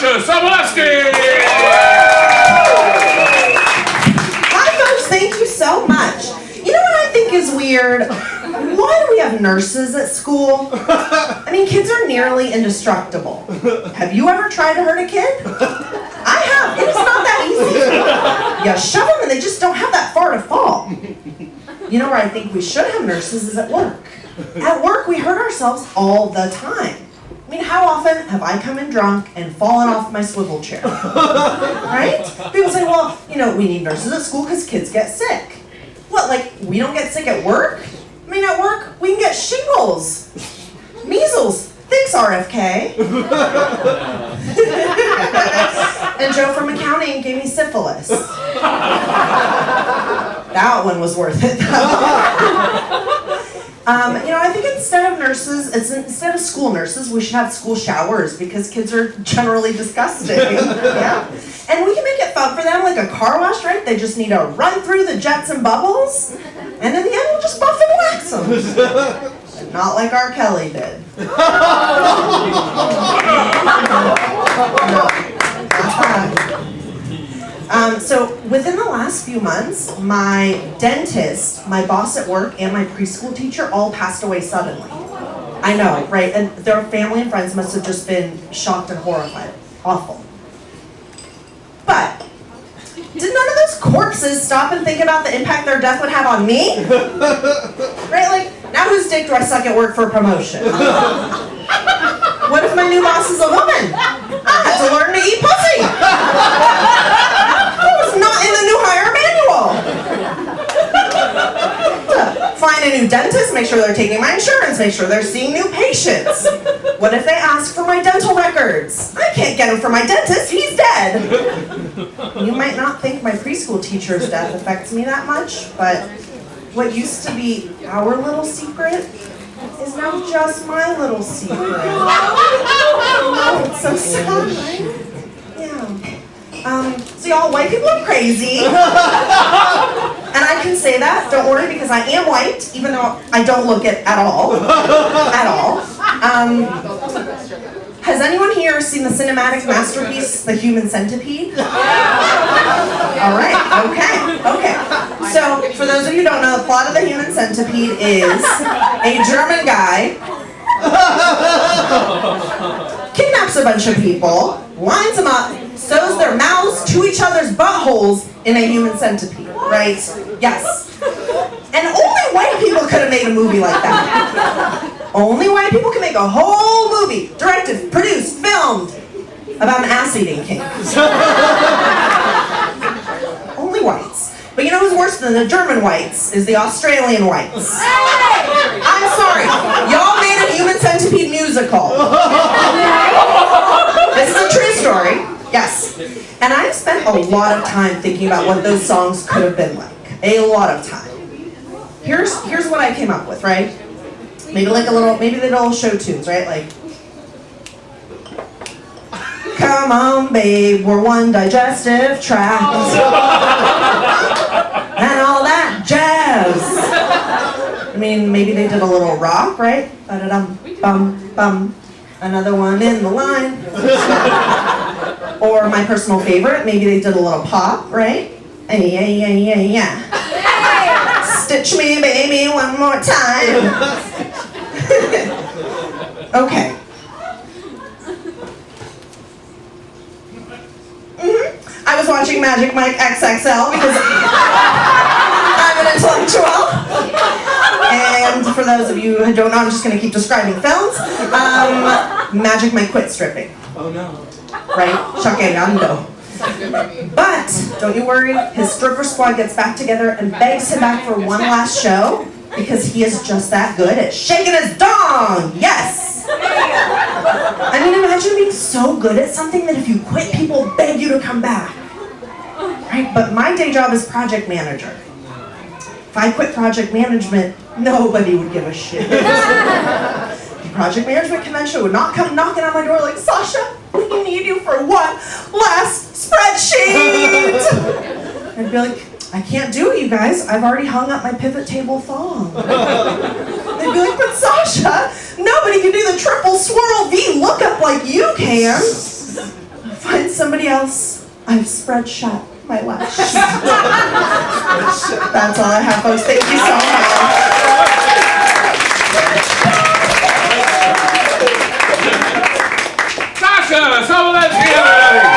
Sasha Sobolevsky. Hi folks, thank you so much. You know what I think is weird? Why do we have nurses at school? I mean, kids are nearly indestructible. Have you ever tried to hurt a kid? I have. It is not that easy. You shove them and they just don't have that far to fall. You know where I think we should have nurses is at work. At work, we hurt ourselves all the time. I mean, how often have I come in drunk and fallen off my swivel chair? Right? People say, well, you know, we need nurses at school because kids get sick. What, like, we don't get sick at work? I mean, at work, we can get shingles, measles. Thanks, RFK. And Joe from accounting gave me syphilis. That one was worth it, you know, I think instead of school nurses, we should have school showers because kids are generally disgusting. Yeah. And we can make it fun for them, like a car wash, right? They just need to run through the jets and bubbles, and in the end, we'll just buff and wax them. But not like R. Kelly did. So within the last few months, my dentist, my boss at work, and my preschool teacher all passed away suddenly. I know, right? And their family and friends must have just been shocked and horrified. Awful. But did none of those corpses stop and think about the impact their death would have on me? Right? Like, now whose dick do I suck at work for promotion? What if my new boss is a woman? I had to learn to eat pussy. That was not in the new hire manual. Find a new dentist, make sure they're taking my insurance, make sure they're seeing new patients. What if they ask for my dental records? I can't get them from my dentist, he's dead. You might not think my preschool teacher's death affects me that much, but what used to be our little secret is now just my little secret. Oh, it's so sad, right? Yeah. So y'all, white people are crazy. And I can say that, don't worry, because I am white, even though I don't look it at all. At all. Has anyone here seen the cinematic masterpiece, The Human Centipede? All right, okay. So, for those of you who don't know, the plot of The Human Centipede is a German guy kidnaps a bunch of people, lines them up, sews their mouths to each other's buttholes in a human centipede, right? Yes. And only white people could have made a movie like that. Only white people can make a whole movie, directed, produced, filmed, about an ass-eating king. Only whites. But you know who's worse than the German whites is the Australian whites. I'm sorry, y'all made a Human Centipede musical. This is a true story, yes. And I've spent a lot of time thinking about what those songs could have been like. A lot of time. Here's what I came up with, right? Maybe the little show tunes, right? Like, come on, babe, we're one digestive tract. And all that jazz. I mean, maybe they did a little rock, right? Ba-da-dum, bum, bum. Another one in the line. Or my personal favorite, maybe they did a little pop, right? Yeah. Stitch me, baby, one more time. Okay. I was watching Magic Mike XXL because I'm an intellectual. And for those of you who don't know, I'm just going to keep describing films. Magic Mike quit stripping. Oh no. Right? Shakeando. But, don't you worry, his stripper squad gets back together and begs him back for one last show because he is just that good at shaking his dong! Yes! I mean, imagine being so good at something that if you quit, people beg you to come back. Right? But my day job is project manager. If I quit project management, nobody would give a shit. The project management convention would not come knocking on my door like, Sasha, we need you for one last spreadsheet! I'd be like, I can't do it, you guys. I've already hung up my pivot table thong. They'd be like, but Sasha, nobody can do the triple swirl V lookup like you can. somebody else, I've spread shut my lashes. That's all I have, folks. Thank you so much. Sasha, Sobolevsky, everybody.